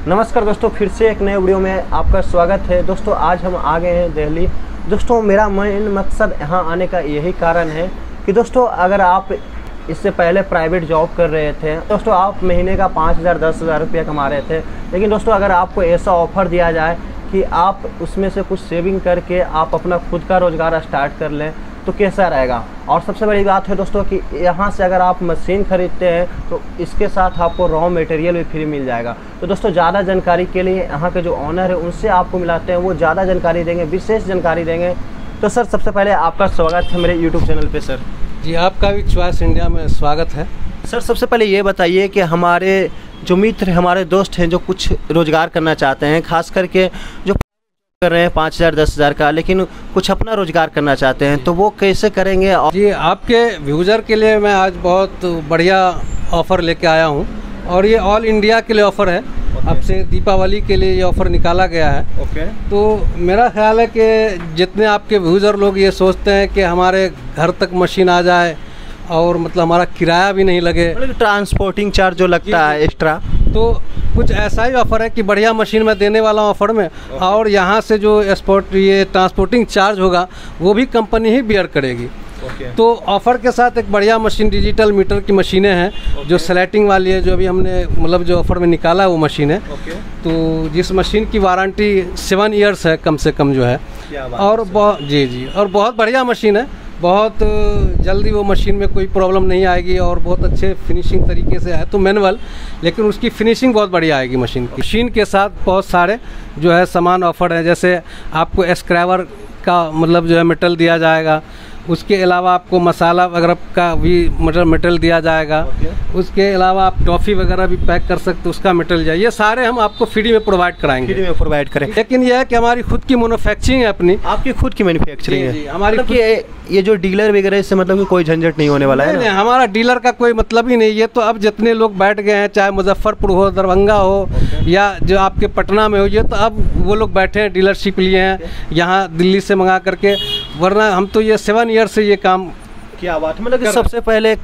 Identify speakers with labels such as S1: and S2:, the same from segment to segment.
S1: नमस्कार दोस्तों, फिर से एक नए वीडियो में आपका स्वागत है। दोस्तों आज हम आ गए हैं दिल्ली। दोस्तों मेरा मेन मकसद यहाँ आने का यही कारण है कि दोस्तों अगर आप इससे पहले प्राइवेट जॉब कर रहे थे, दोस्तों आप महीने का 5,000 10,000 रुपया कमा रहे थे, लेकिन दोस्तों अगर आपको ऐसा ऑफ़र दिया जाए कि आप उसमें से कुछ सेविंग करके आप अपना खुद का रोज़गार स्टार्ट कर लें तो कैसा रहेगा। और सबसे बड़ी बात है दोस्तों कि यहाँ से अगर आप मशीन ख़रीदते हैं तो इसके साथ आपको रॉ मटेरियल भी फ्री मिल जाएगा। तो दोस्तों ज़्यादा जानकारी के लिए यहाँ के जो ऑनर है उनसे आपको मिलाते हैं, वो ज़्यादा जानकारी देंगे, विशेष जानकारी देंगे। तो सर सबसे पहले आपका स्वागत है मेरे यूट्यूब चैनल पे। सर
S2: जी आपका भी चॉइस इंडिया में स्वागत है।
S1: सर सबसे पहले ये बताइए कि हमारे जो मित्र हमारे दोस्त हैं जो कुछ रोज़गार करना चाहते हैं, खास करके जो कर रहे हैं 5,000 10,000 का, लेकिन कुछ अपना रोज़गार करना चाहते हैं तो वो कैसे करेंगे?
S2: जी आपके व्यूज़र के लिए मैं आज बहुत बढ़िया ऑफ़र लेके आया हूँ और ये ऑल इंडिया के लिए ऑफ़र है। अब से दीपावली के लिए ये ऑफ़र निकाला गया है। तो मेरा ख्याल है कि जितने आपके व्यूज़र लोग ये सोचते हैं कि हमारे घर तक मशीन आ जाए और मतलब हमारा किराया भी नहीं लगे,
S1: ट्रांसपोर्टिंग चार्ज जो लगता है एक्स्ट्रा, तो
S2: कुछ ऐसा ही ऑफ़र है कि बढ़िया मशीन मैं देने वाला हूँ ऑफ़र में। और यहाँ से जो ये ट्रांसपोर्टिंग चार्ज होगा वो भी कंपनी ही बियर करेगी। तो ऑफ़र के साथ एक बढ़िया मशीन डिजिटल मीटर की मशीनें हैं जो स्लैटिंग वाली है, जो अभी हमने मतलब जो ऑफ़र में निकाला है वो मशीन है। तो जिस मशीन की वारंटी 7 ईयर्स है कम से कम जो है, और जी और बहुत बढ़िया मशीन है। बहुत जल्दी वो मशीन में कोई प्रॉब्लम नहीं आएगी और बहुत अच्छे फिनिशिंग तरीके से है। तो मैनुअल, लेकिन उसकी फिनिशिंग बहुत बढ़िया आएगी मशीन की। मशीन के साथ बहुत सारे जो है सामान ऑफर है, जैसे आपको स्क्रैबर का मतलब जो है मेटल दिया जाएगा, उसके अलावा आपको मसाला वगैरह का भी मेटल दिया जाएगा। उसके अलावा आप टॉफ़ी वगैरह भी पैक कर सकते हो, उसका मेटल जाए। ये सारे हम आपको फ्री में प्रोवाइड कराएंगे।
S1: फ्री में प्रोवाइड करें,
S2: लेकिन यह है कि हमारी खुद की मैन्युफैक्चरिंग है अपनी।
S1: आपकी खुद की मैन्युफैक्चरिंग है
S2: हमारी
S1: मतलब ये जो डीलर वगैरह इससे मतलब कि कोई झंझट नहीं होने वाला है?
S2: नहीं, हमारा डीलर का कोई मतलब ही नहीं। ये तो अब जितने लोग बैठ गए हैं, चाहे मुजफ्फरपुर हो, दरभंगा हो या जो आपके पटना में हो, ये तो अब वो लोग बैठे हैं, डीलरशिप लिए हैं यहाँ दिल्ली से मंगा करके। वरना हम तो ये 7 ईयर से ये काम।
S1: क्या बात है। मतलब कि सबसे पहले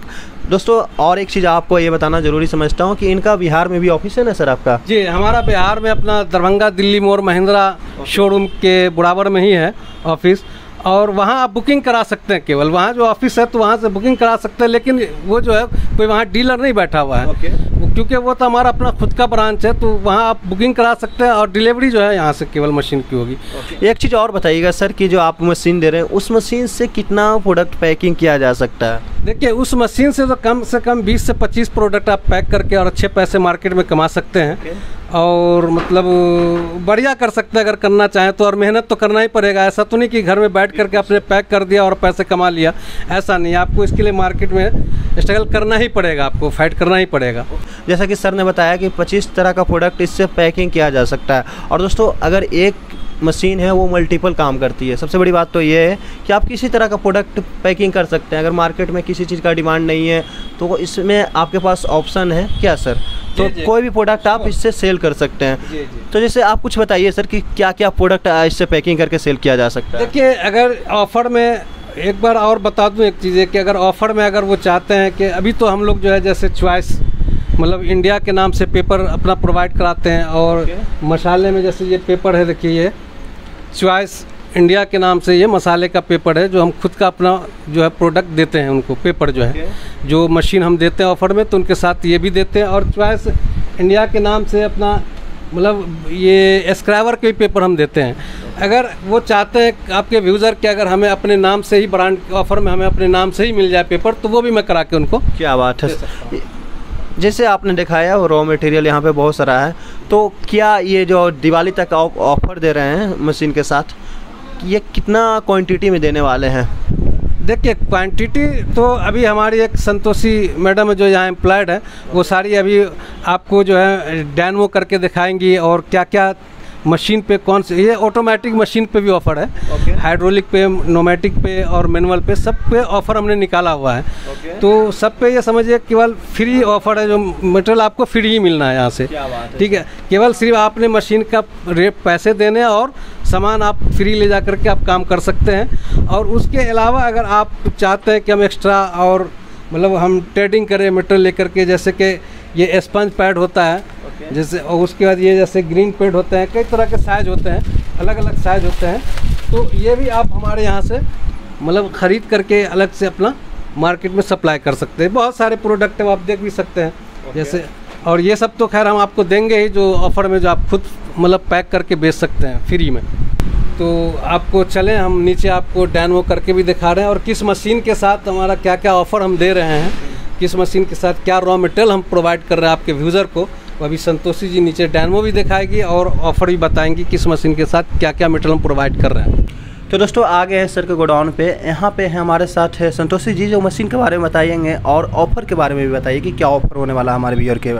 S1: दोस्तों और एक चीज़ आपको ये बताना ज़रूरी समझता हूँ कि इनका बिहार में भी ऑफिस है ना सर आपका?
S2: जी हमारा बिहार में अपना दरभंगा दिल्ली मोड़ महिंद्रा शोरूम के बराबर में ही है ऑफिस, और वहाँ आप बुकिंग करा सकते हैं। केवल वहाँ जो ऑफिस है तो वहाँ से बुकिंग करा सकते हैं, लेकिन वो जो है कोई वहाँ डीलर नहीं बैठा हुआ है। क्योंकि वो तो हमारा अपना खुद का ब्रांच है, तो वहाँ आप बुकिंग करा सकते हैं और डिलीवरी जो है यहाँ से केवल मशीन की होगी।
S1: एक चीज़ और बताइएगा सर कि जो आप मशीन दे रहे हैं उस मशीन से कितना प्रोडक्ट पैकिंग किया जा सकता है?
S2: देखिए उस मशीन से कम 20 से 25 प्रोडक्ट आप पैक करके और अच्छे पैसे मार्केट में कमा सकते हैं। और मतलब बढ़िया कर सकते हैं अगर करना चाहें तो, और मेहनत तो करना ही पड़ेगा। ऐसा तो नहीं कि घर में बैठ करके आपने पैक कर दिया और पैसे कमा लिया, ऐसा नहीं। आपको इसके लिए मार्केट में स्ट्रगल करना ही पड़ेगा, आपको फाइट करना ही पड़ेगा।
S1: जैसा कि सर ने बताया कि 25 तरह का प्रोडक्ट इससे पैकिंग किया जा सकता है। और दोस्तों अगर एक मशीन है वो मल्टीपल काम करती है। सबसे बड़ी बात तो ये है कि आप किसी तरह का प्रोडक्ट पैकिंग कर सकते हैं। अगर मार्केट में किसी चीज़ का डिमांड नहीं है तो इसमें आपके पास ऑप्शन है क्या सर? तो कोई भी प्रोडक्ट आप इससे सेल कर सकते हैं। तो जैसे आप कुछ बताइए सर कि क्या क्या प्रोडक्ट इससे पैकिंग करके सेल किया जा सकता है?
S2: देखिए अगर ऑफ़र में एक बार और बता दूं एक चीज़ है कि अगर ऑफ़र में अगर वो चाहते हैं कि अभी तो हम लोग जो है जैसे चॉइस मतलब इंडिया के नाम से पेपर अपना प्रोवाइड कराते हैं, और मसाले में जैसे ये पेपर है, देखिए ये चॉइस इंडिया के नाम से ये मसाले का पेपर है जो हम खुद का अपना जो है प्रोडक्ट देते हैं उनको। पेपर जो है जो मशीन हम देते हैं ऑफ़र में, तो उनके साथ ये भी देते हैं। और चॉइस इंडिया के नाम से अपना मतलब ये स्क्रैबर के पेपर हम देते हैं। अगर वो चाहते हैं आपके व्यूज़र के अगर हमें अपने नाम से ही ब्रांड ऑफ़र में हमें अपने नाम से ही मिल जाए पेपर, तो वो भी मैं करा के उनको।
S1: क्या बात है। जैसे आपने दिखाया वो रॉ मटेरियल यहाँ पे बहुत सारा है, तो क्या ये जो दिवाली तक ऑफ़र दे रहे हैं मशीन के साथ, ये कितना क्वांटिटी में देने वाले हैं?
S2: देखिए क्वांटिटी तो अभी हमारी एक संतोषी मैडम है जो यहाँ एम्प्लॉयड है, वो सारी अभी आपको जो है डेमो करके दिखाएंगी। और क्या क्या मशीन पे कौन से, ये ऑटोमेटिक मशीन पे भी ऑफ़र है, हाइड्रोलिक पे, नोमेटिक पे और मैनुअल पे, सब पे ऑफ़र हमने निकाला हुआ है। तो सब पे ये समझिए केवल फ्री ऑफ़र है, जो मटेरियल आपको फ्री ही मिलना है यहाँ से। ठीक है, केवल सिर्फ आपने मशीन का रेट पैसे देने और सामान आप फ्री ले जा करके आप काम कर सकते हैं। और उसके अलावा अगर आप चाहते हैं कि हम एक्स्ट्रा और मतलब हम ट्रेडिंग करें मटेरियल लेकर के, जैसे कि ये स्पंज पैड होता है, जैसे, और उसके बाद ये जैसे ग्रीन पेड होते हैं, कई तरह के साइज होते हैं, अलग अलग साइज होते हैं। तो ये भी आप हमारे यहाँ से मतलब ख़रीद करके अलग से अपना मार्केट में सप्लाई कर सकते हैं। बहुत सारे प्रोडक्ट है, आप देख भी सकते हैं जैसे, और ये सब तो खैर हम आपको देंगे ही, जो ऑफ़र में जो आप खुद मतलब पैक करके बेच सकते हैं फ्री में। तो आपको चलें, हम नीचे आपको डेमो करके भी दिखा रहे हैं, और किस मशीन के साथ हमारा क्या क्या ऑफ़र हम दे रहे हैं, किस मशीन के साथ क्या रॉ मटेरियल हम प्रोवाइड कर रहे हैं आपके व्यूज़र को। अभी संतोषी जी नीचे डेमो भी दिखाएगी और ऑफ़र भी बताएंगी किस मशीन के साथ क्या क्या मटेरियल हम प्रोवाइड कर रहे हैं।
S1: तो दोस्तों आ गए हैं सर के गोडाउन पे। यहाँ पे है हमारे साथ है संतोषी जी, जो मशीन के बारे में बताएंगे और ऑफ़र के बारे में भी बताइए कि क्या ऑफ़र होने वाला है हमारे व्यूअर के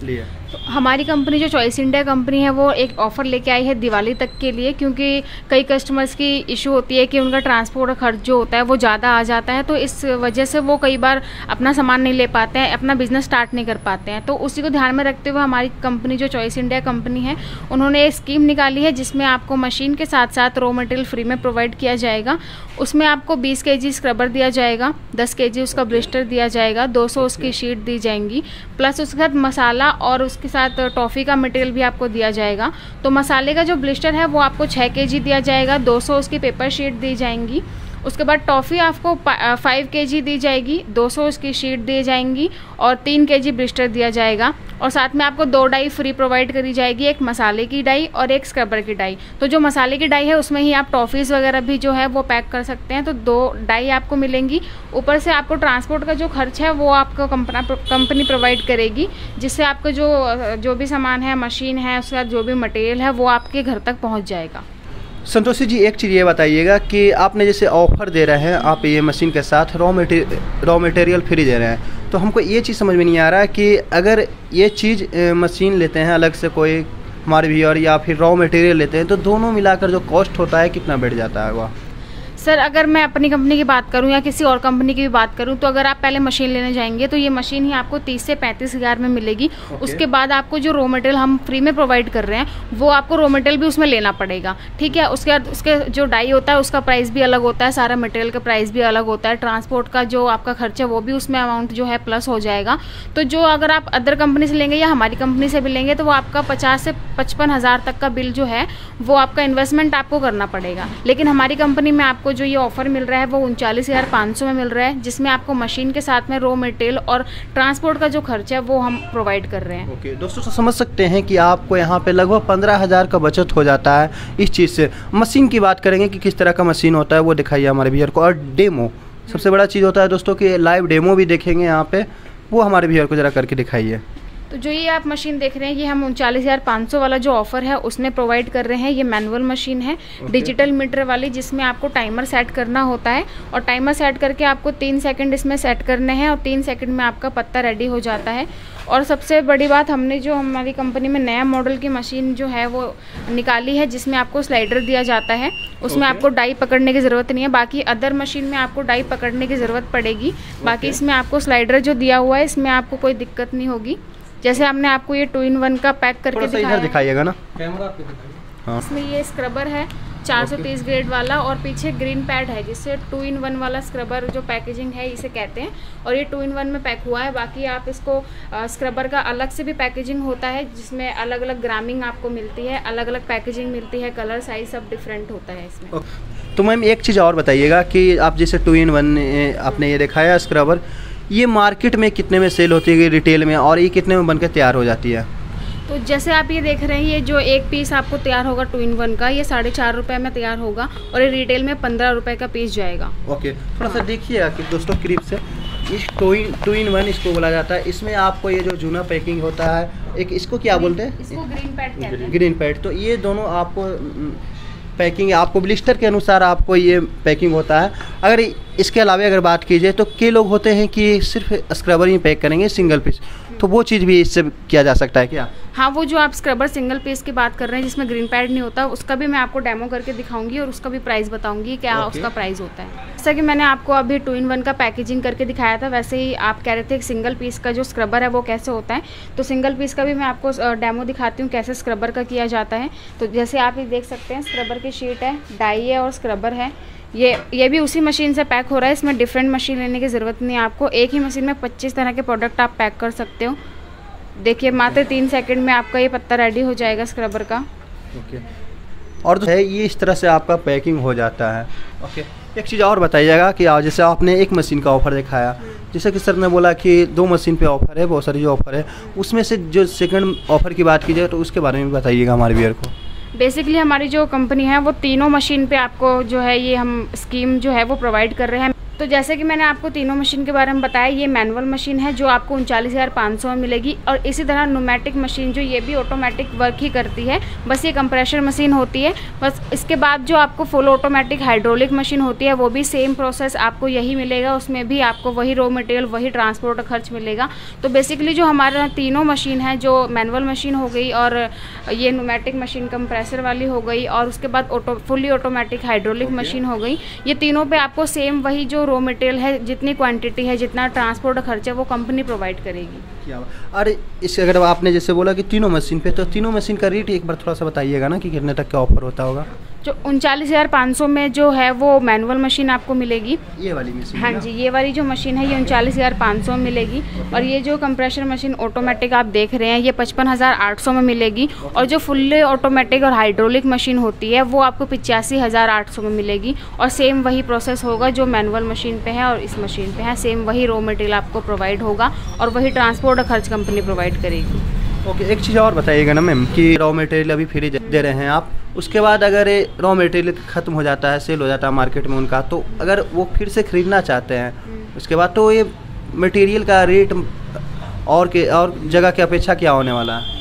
S1: लिए।
S3: तो हमारी कंपनी जो चॉइस इंडिया कंपनी है वो एक ऑफ़र लेके आई है दिवाली तक के लिए, क्योंकि कई कस्टमर्स की इशू होती है कि उनका ट्रांसपोर्ट खर्च जो होता है वो ज़्यादा आ जाता है, तो इस वजह से वो कई बार अपना सामान नहीं ले पाते हैं, अपना बिजनेस स्टार्ट नहीं कर पाते हैं। तो उसी को ध्यान में रखते हुए हमारी कंपनी जो चॉइस इंडिया कंपनी है उन्होंने एक स्कीम निकाली है जिसमें आपको मशीन के साथ साथ रॉ मटेरियल फ्री में प्रोवाइड किया जाएगा। उसमें आपको 20 kg स्क्रबर दिया जाएगा, 10 kg उसका ब्लिस्टर दिया जाएगा, 200 उसकी शीट दी जाएंगी, प्लस उसके साथ मसाला और उसके साथ टॉफ़ी का मटेरियल भी आपको दिया जाएगा। तो मसाले का जो ब्लिस्टर है वो आपको 6 kg दिया जाएगा, 200 उसकी पेपर शीट दी जाएंगी। उसके बाद टॉफ़ी आपको 5 kg दी जाएगी, 200 उसकी शीट दी जाएंगी और 3 kg ब्लिस्टर दिया जाएगा। और साथ में आपको 2 डाई फ्री प्रोवाइड करी जाएगी, एक मसाले की डाई और एक स्क्रबर की डाई। तो जो मसाले की डाई है उसमें ही आप टॉफ़ीज़ वगैरह भी जो है वो पैक कर सकते हैं, तो 2 डाई आपको मिलेंगी। ऊपर से आपको ट्रांसपोर्ट का जो खर्च है वो आपको कंपनी प्रोवाइड करेगी, जिससे आपको जो भी सामान है, मशीन है, उसका जो भी मटेरियल है वो आपके घर तक पहुँच जाएगा।
S1: संतोषी जी एक चीज़ ये बताइएगा कि आपने जैसे ऑफ़र दे रहे हैं, आप ये मशीन के साथ रॉ मटेरियल फ्री दे रहे हैं, तो हमको ये चीज़ समझ में नहीं आ रहा है कि अगर ये चीज़ मशीन लेते हैं अलग से कोई हमारे व्यूअर या फिर रॉ मटेरियल लेते हैं, तो दोनों मिलाकर जो कॉस्ट होता है कितना बढ़ जाता है वह?
S3: सर अगर मैं अपनी कंपनी की बात करूं या किसी और कंपनी की भी बात करूं, तो अगर आप पहले मशीन लेने जाएंगे तो ये मशीन ही आपको 30 से 35 हज़ार में मिलेगी। उसके बाद आपको जो रॉ मटेरियल हम फ्री में प्रोवाइड कर रहे हैं वो आपको रॉ मटेरियल भी उसमें लेना पड़ेगा, ठीक है। उसके बाद उसके जो डाई होता है उसका प्राइस भी अलग होता है, सारा मटेरियल का प्राइस भी अलग होता है, ट्रांसपोर्ट का जो आपका खर्चा है वो भी उसमें अमाउंट जो है प्लस हो जाएगा। तो जो अगर आप अदर कंपनी से लेंगे या हमारी कंपनी से भी लेंगे तो वो आपका 50 से 55 हज़ार तक का बिल जो है वो आपका इन्वेस्टमेंट आपको करना पड़ेगा। लेकिन हमारी कंपनी में आपको जो ये ऑफर मिल रहा है वो 39,500 में मिल रहा है, जिसमें आपको मशीन के साथ में रॉ मटेरियल और ट्रांसपोर्ट का जो खर्च है वो हम प्रोवाइड कर रहे हैं।
S1: ओके दोस्तों, तो समझ सकते हैं कि आपको यहाँ पे लगभग 15,000 का बचत हो जाता है इस चीज़ से। मशीन की बात करेंगे कि किस तरह का मशीन होता है वो दिखाइए हमारे व्यूअर को, और डेमो सबसे बड़ा चीज़ होता है दोस्तों कि लाइव डेमो भी देखेंगे यहाँ पे, वो हमारे व्यूअर को ज़रा करके दिखाइए।
S3: तो जो ये आप मशीन देख रहे हैं ये हम 39,500 वाला जो ऑफर है उसमें प्रोवाइड कर रहे हैं। ये मैनुअल मशीन है, डिजिटल मीटर वाली, जिसमें आपको टाइमर सेट करना होता है और टाइमर सेट करके आपको 3 सेकंड इसमें सेट करने हैं और 3 सेकंड में आपका पत्ता रेडी हो जाता है। और सबसे बड़ी बात, हमने जो हमारी कंपनी में नया मॉडल की मशीन जो है वो निकाली है जिसमें आपको स्लाइडर दिया जाता है, उसमें आपको डाई पकड़ने की ज़रूरत नहीं है। बाकी अदर मशीन में आपको डाई पकड़ने की ज़रूरत पड़ेगी, बाकी इसमें आपको स्लाइडर जो दिया हुआ है इसमें आपको कोई दिक्कत नहीं होगी। जैसे हमने आपको ये 2-in-1 का पैक करके
S1: दिखाइएगा ना
S2: कैमरा पे।
S1: हाँ।
S3: इसमें ये स्क्रबर है 430 ग्रेड वाला और पीछे ग्रीन पैड है, जिससे 2-in-1 वाला स्क्रबर जो पैकेजिंग है इसे कहते हैं, और ये 2-in-1 में पैक हुआ है। बाकी आप इसको स्क्रबर का अलग से भी पैकेजिंग होता है जिसमें अलग अलग ग्रामिंग आपको मिलती है, अलग अलग पैकेजिंग मिलती है, कलर साइज सब डिफरेंट होता है इसमें।
S1: तो मैम एक चीज़ और बताइएगा कि आप जैसे 2-in-1 आपने ये दिखाया स्क्रबर, ये मार्केट में कितने में सेल होती है रिटेल में, और ये कितने में बनकर तैयार हो जाती है?
S3: तो जैसे आप ये देख रहे हैं, ये जो एक पीस आपको तैयार होगा 2-in-1 का, ये 4.5 रुपये में तैयार होगा और ये रिटेल में 15 रुपये का पीस जाएगा।
S1: ओके, थोड़ा सा देखिएगा कि दोस्तों क्लिप से, इस 2-in-1 इसको बोला जाता है। इसमें आपको ये जो जूना पैकिंग होता है, एक इसको क्या बोलते हैं?
S3: इसको ग्रीन पैड कहते हैं।
S1: Green pad. तो ये दोनों आपको पैकिंग, आपको ब्लिस्टर के अनुसार आपको ये पैकिंग होता है। अगर इसके अलावा अगर बात कीजिए तो कई लोग होते हैं कि सिर्फ स्क्रबर ही पैक करेंगे सिंगल पीस, तो वो चीज़ भी इससे किया जा सकता है क्या?
S3: हाँ, वो जो आप स्क्रबर सिंगल पीस की बात कर रहे हैं जिसमें ग्रीन पैड नहीं होता, उसका भी मैं आपको डेमो करके दिखाऊंगी और उसका भी प्राइस बताऊंगी क्या उसका प्राइस होता है। जैसा कि मैंने आपको अभी 2-in-1 का पैकेजिंग करके दिखाया था, वैसे ही आप कह रहे थे सिंगल पीस का जो स्क्रबर है वो कैसे होता है, तो सिंगल पीस का भी मैं आपको डेमो दिखाती हूँ कैसे स्क्रबर का किया जाता है। तो जैसे आप ये देख सकते हैं, स्क्रबर की शीट है, डाई है और स्क्रबर है। ये भी उसी मशीन से पैक हो रहा है, इसमें डिफरेंट मशीन लेने की ज़रूरत नहीं है आपको। एक ही मशीन में 25 तरह के प्रोडक्ट आप पैक कर सकते हो। देखिए मात्र 3 सेकंड में आपका ये पत्ता रेडी हो जाएगा स्क्रबर का।
S1: ओके, और जो है ये इस तरह से आपका पैकिंग हो जाता है। ओके, एक चीज़ और बताइएगा कि जैसे आपने एक मशीन का ऑफ़र दिखाया, जैसे कि सर ने बोला कि 2 मशीन पे ऑफ़र है, बहुत सारी जो ऑफ़र है, उसमें से जो सेकंड ऑफ़र की बात की जाए तो उसके बारे में भी बताइएगा हमारे व्यूअर को।
S3: बेसिकली हमारी जो कंपनी है वो तीनों मशीन पे आपको जो है ये हम स्कीम जो है वो प्रोवाइड कर रहे हैं। तो जैसे कि मैंने आपको तीनों मशीन के बारे में बताया, ये मैनुअल मशीन है जो आपको 39,500 में मिलेगी, और इसी तरह न्यूमेटिक मशीन जो ये भी ऑटोमेटिक वर्क ही करती है, बस ये कंप्रेशर मशीन होती है बस। इसके बाद जो आपको फुल ऑटोमेटिक हाइड्रोलिक मशीन होती है वो भी सेम प्रोसेस आपको यही मिलेगा, उसमें भी आपको वही रॉ मटेरियल वही ट्रांसपोर्ट खर्च मिलेगा। तो बेसिकली जो हमारा तीनों मशीन है, जो मैनुअल मशीन हो गई और ये न्यूमेटिक मशीन कंप्रेसर वाली हो गई, और उसके बाद फुली ऑटोमेटिक हाइड्रोलिक मशीन हो गई, ये तीनों पे आपको सेम वही जो रॉ मटेरियल है, जितनी क्वांटिटी है, जितना ट्रांसपोर्ट खर्च है वो कंपनी प्रोवाइड करेगी।
S1: क्या अरे इससे अगर आपने जैसे बोला कि तीनों मशीन पे, तो तीनों मशीन का रेट एक बार थोड़ा सा बताइएगा ना कि कितने तक का ऑफर होता होगा।
S3: जो 39,500 में जो है वो मैनुअल मशीन आपको मिलेगी,
S1: ये वाली मशीन।
S3: हाँ जी, ये वाली जो मशीन है ये 39,500 में मिलेगी, और ये जो कंप्रेशर मशीन ऑटोमेटिक आप देख रहे हैं ये 55,800 में मिलेगी, और जो फुल्ली ऑटोमेटिक और हाइड्रोलिक मशीन होती है वो आपको 85,800 में मिलेगी, और सेम वही प्रोसेस होगा जो मैनुअल मशीन पे है और इस मशीन पे है, सेम वही रॉ मटेरियल आपको प्रोवाइड होगा और वही ट्रांसपोर्ट खर्च कंपनी प्रोवाइड करेगी।
S1: ओके, एक चीज़ और बताइएगा ना मैम कि रॉ मटेरियल अभी फ्री दे रहे हैं आप, उसके बाद अगर रॉ मटेरियल ख़त्म हो जाता है, सेल हो जाता है मार्केट में उनका, तो अगर वो फिर से ख़रीदना चाहते हैं उसके बाद, तो ये मटेरियल का रेट और जगह की अपेक्षा क्या होने वाला है?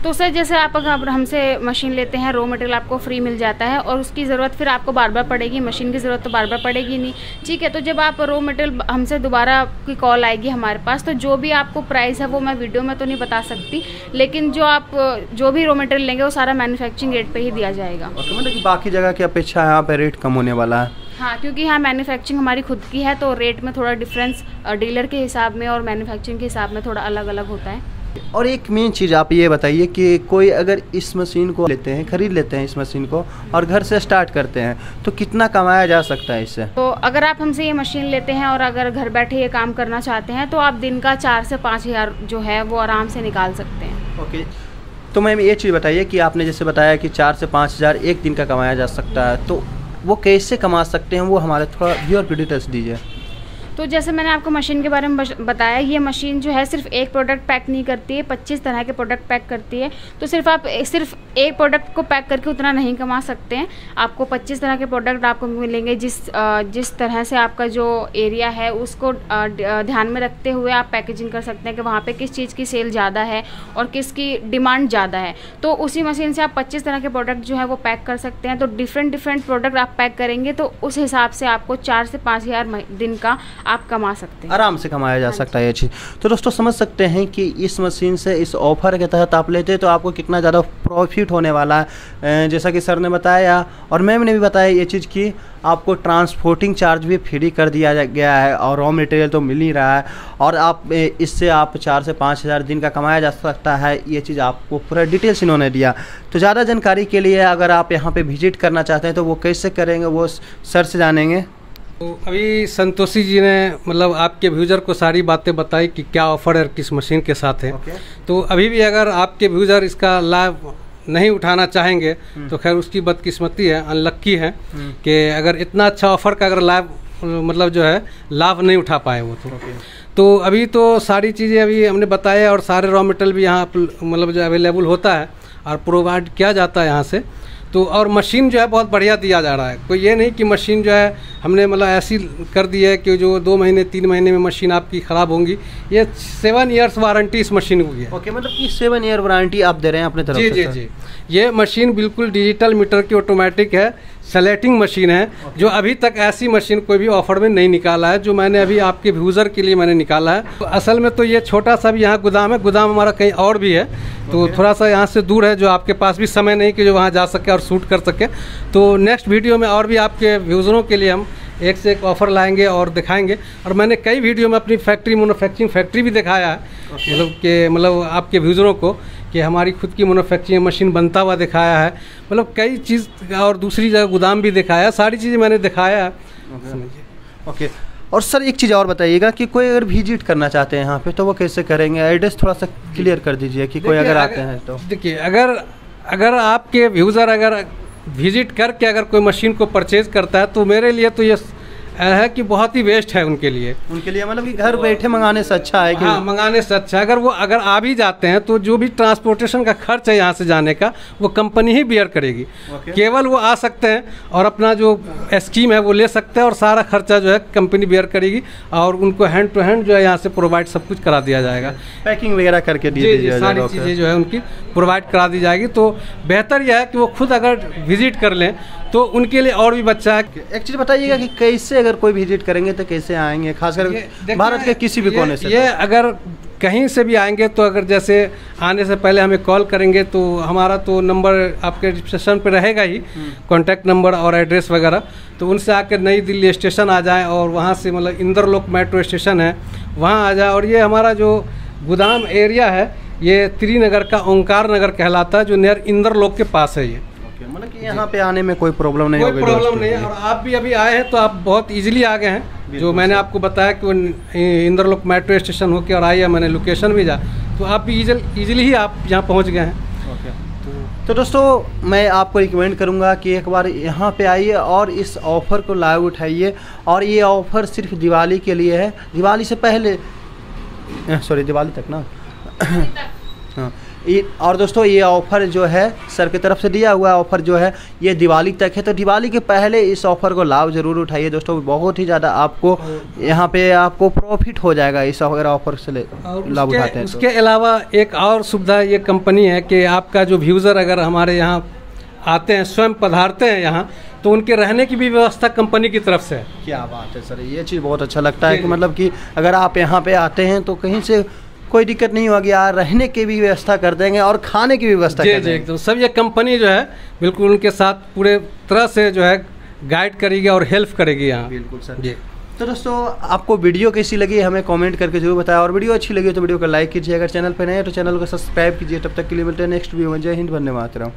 S3: तो सर जैसे आप अगर हमसे मशीन लेते हैं, रॉ मटेरियल आपको फ्री मिल जाता है और उसकी ज़रूरत फिर आपको बार बार पड़ेगी, मशीन की ज़रूरत तो बार बार पड़ेगी नहीं, ठीक है। तो जब आप रॉ मटेरियल हमसे दोबारा की कॉल आएगी हमारे पास, तो जो भी आपको प्राइस है वो मैं वीडियो में तो नहीं बता सकती, लेकिन जो भी रॉ मटेरियल लेंगे वो सारा मैन्युफैक्चरिंग रेट पर ही दिया जाएगा।
S1: ओके, मतलब कि बाकी जगह की अपेक्षा यहाँ पर रेट कम होने वाला है।
S3: हाँ, क्योंकि यहाँ मैन्युफैक्चरिंग हमारी खुद की है, तो रेट में थोड़ा डिफरेंस डीलर के हिसाब में और मैन्युफैक्चरिंग के हिसाब में थोड़ा अलग अलग होता है।
S1: और एक मेन चीज़ आप ये बताइए कि कोई अगर इस मशीन को लेते हैं, खरीद लेते हैं इस मशीन को और घर से स्टार्ट करते हैं, तो कितना कमाया जा सकता है इससे?
S3: तो अगर आप हमसे ये मशीन लेते हैं और अगर घर बैठे ये काम करना चाहते हैं, तो आप दिन का 4 से 5 हज़ार जो है वो आराम से निकाल सकते हैं।
S1: ओके, तो मैम ये चीज़ बताइए कि आपने जैसे बताया कि 4 से 5 हज़ार एक दिन का कमाया जा सकता है, तो वो कैसे कमा सकते हैं, वो हमारे थोड़ा व्यूअर को डिटेल्स दीजिए।
S3: तो जैसे मैंने आपको मशीन के बारे में बताया, ये मशीन जो है सिर्फ एक प्रोडक्ट पैक नहीं करती है, 25 तरह के प्रोडक्ट पैक करती है। तो सिर्फ एक प्रोडक्ट को पैक करके उतना नहीं कमा सकते हैं, आपको 25 तरह के प्रोडक्ट आपको मिलेंगे। जिस तरह से आपका जो एरिया है उसको ध्यान में रखते हुए आप पैकेजिंग कर सकते हैं कि वहाँ पे किस चीज़ की सेल ज़्यादा है और किसकी डिमांड ज़्यादा है। तो उसी मशीन से आप 25 तरह के प्रोडक्ट जो है वो पैक कर सकते हैं। तो डिफरेंट प्रोडक्ट आप पैक करेंगे तो उस हिसाब से आपको 4 से 5 हज़ार दिन का आप कमा सकते हैं, आराम
S1: से कमाया जा सकता है ये चीज़। तो दोस्तों समझ सकते हैं कि इस मशीन से, इस ऑफर के तहत आप लेते तो आपको कितना ज़्यादा प्रॉफिट होने वाला है। जैसा कि सर ने बताया और मैम ने भी बताया ये चीज़ कि आपको ट्रांसपोर्टिंग चार्ज भी फ्री कर दिया गया है और रॉ मटेरियल तो मिल ही रहा है, और आप इससे आप 4 से 5 हज़ार दिन का कमाया जा सकता है। ये चीज़ आपको पूरा डिटेल्स इन्होंने दिया। तो ज़्यादा जानकारी के लिए अगर आप यहाँ पे विजिट करना चाहते हैं तो वो कैसे करेंगे, वो सर से जानेंगे।
S2: तो अभी संतोषी जी ने मतलब आपके व्यूज़र को सारी बातें बताई कि क्या ऑफ़र है किस मशीन के साथ है। तो अभी भी अगर आपके व्यूज़र इसका लाभ नहीं उठाना चाहेंगे तो खैर उसकी बदकिस्मती है, अनलक्की है कि अगर इतना अच्छा ऑफ़र का अगर लाभ मतलब जो है लाभ नहीं उठा पाए वो। तो अभी तो सारी चीज़ें अभी हमने बताया और सारे रॉ मटेरियल भी यहाँ मतलब जो अवेलेबल होता है और प्रोवाइड किया जाता है यहाँ से। तो और मशीन जो है बहुत बढ़िया दिया जा रहा है। कोई ये नहीं कि मशीन जो है हमने मतलब ऐसी कर दी है कि जो 2 महीने 3 महीने में मशीन आपकी ख़राब होंगी। ये 7 ईयर्स वारंटी इस मशीन को है।
S1: ओके, मतलब कि 7 ईयर वारंटी आप दे रहे हैं अपने तरफ से?
S2: जी जी जी, ये मशीन बिल्कुल डिजिटल मीटर की ऑटोमेटिक है, सेलेक्टिंग मशीन है, जो अभी तक ऐसी मशीन कोई भी ऑफर में नहीं निकाला है, जो मैंने अभी आपके व्यूज़र के लिए मैंने निकाला है। तो असल में तो ये छोटा सा भी यहाँ गोदाम है, गोदाम हमारा कहीं और भी है, तो थोड़ा सा यहाँ से दूर है, जो आपके पास भी समय नहीं कि जो वहाँ जा सके और शूट कर सके। तो नेक्स्ट वीडियो में और भी आपके व्यूज़रों के लिए हम एक से एक ऑफ़र लाएंगे और दिखाएंगे। और मैंने कई वीडियो में अपनी फैक्ट्री, मैन्युफैक्चरिंग फैक्ट्री भी दिखाया है, मतलब आपके व्यूज़रों को कि हमारी खुद की मैन्युफैक्चरिंग मशीन बनता हुआ दिखाया है, मतलब कई चीज़ और दूसरी जगह गोदाम भी दिखाया है, सारी चीज़ें मैंने दिखाया है।
S1: ओके, और सर एक चीज़ और बताइएगा कि कोई अगर विजिट करना चाहते हैं यहाँ पे तो वो कैसे करेंगे, एड्रेस थोड़ा सा क्लियर कर दीजिए कि कोई अगर आते हैं तो।
S2: देखिए, अगर आपके यूज़र अगर विजिट करके अगर कोई मशीन को परचेज करता है तो मेरे लिए तो ये है कि बहुत ही वेस्ट है उनके लिए
S1: मतलब कि घर बैठे मंगाने से अच्छा है कि
S2: हाँ, मंगाने से अच्छा है। अगर आ भी जाते हैं तो जो भी ट्रांसपोर्टेशन का खर्च है यहाँ से जाने का वो कंपनी ही बियर करेगी। केवल वो आ सकते हैं और अपना जो स्कीम है वो ले सकते हैं और सारा खर्चा जो है कंपनी बियर करेगी और उनको हैंड टू हैंड जो है यहाँ से प्रोवाइड सब कुछ करा दिया जाएगा,
S1: पैकिंग वगैरह करके दीजिए,
S2: सारी चीज़ें जो है उनकी प्रोवाइड करा दी जाएगी। तो बेहतर यह है कि वो खुद अगर विजिट कर लें तो उनके लिए और भी बच्चा है।
S1: एक चीज़ बताइएगा कि कैसे अगर कोई विजिट करेंगे तो कैसे आएंगे, खासकर भारत के किसी भी कोने से?
S2: ये अगर कहीं से भी आएंगे तो अगर जैसे आने से पहले हमें कॉल करेंगे तो हमारा तो नंबर आपके रिसेप्शन पे रहेगा ही, कॉन्टैक्ट नंबर और एड्रेस वगैरह, तो उनसे आकर नई दिल्ली स्टेशन आ जाएं और वहाँ से मतलब इंदरलोक मेट्रो स्टेशन है वहाँ आ जाए। और ये हमारा जो गोदाम एरिया है ये त्रिनगर का ओंकार नगर कहलाता है, जो नियर इंदरलोक के पास है। ये
S1: मतलब कि यहाँ पे आने में कोई प्रॉब्लम नहीं होगी?
S2: कोई प्रॉब्लम नहीं है। और आप भी अभी आए हैं तो आप बहुत इजीली आ गए हैं। जो मैंने आपको बताया कि वो इंदरलोक मेट्रो स्टेशन होके और आइए, मैंने लोकेशन भी जा, तो आप भी इजीली ही आप यहाँ पहुँच गए हैं।
S1: तो दोस्तों मैं आपको रिकमेंड करूँगा कि एक बार यहाँ पे आइए और इस ऑफ़र को लाभ उठाइए। और ये ऑफ़र सिर्फ दिवाली के लिए है, दिवाली से पहले, सॉरी दिवाली तक ना हाँ। और दोस्तों ये ऑफ़र जो है सर की तरफ से दिया हुआ ऑफ़र जो है ये दिवाली तक है, तो दिवाली के पहले इस ऑफ़र को लाभ ज़रूर उठाइए दोस्तों। बहुत ही ज़्यादा आपको यहाँ पे आपको प्रॉफिट हो जाएगा इस ऑफ़र से लाभ उठाते हैं।
S2: उसके अलावा एक और सुविधा ये कंपनी है कि आपका जो व्यूज़र अगर हमारे यहाँ आते हैं, स्वयं पधारते हैं यहाँ, तो उनके रहने की भी व्यवस्था कंपनी की तरफ से है।
S1: क्या बात है सर, ये चीज़ बहुत अच्छा लगता है कि मतलब कि अगर आप यहाँ पे आते हैं तो कहीं से कोई दिक्कत नहीं होगी, यार रहने की भी व्यवस्था कर देंगे और खाने की भी व्यवस्था कर देंगे।
S2: तो सब ये कंपनी जो है बिल्कुल उनके साथ पूरे तरह से जो है गाइड करेगी और हेल्प करेगी यहाँ।
S1: बिल्कुल सर जी। तो दोस्तों आपको वीडियो कैसी लगी हमें कमेंट करके जरूर बताएं, और वीडियो अच्छी लगी तो वीडियो को लाइक कीजिए, अगर चैनल पर नए हैं तो चैनल को सब्सक्राइब कीजिए। तब तक के लिए मिलते हैं नेक्स्ट वीडियो में। जय हिंद, वंदे मातरम।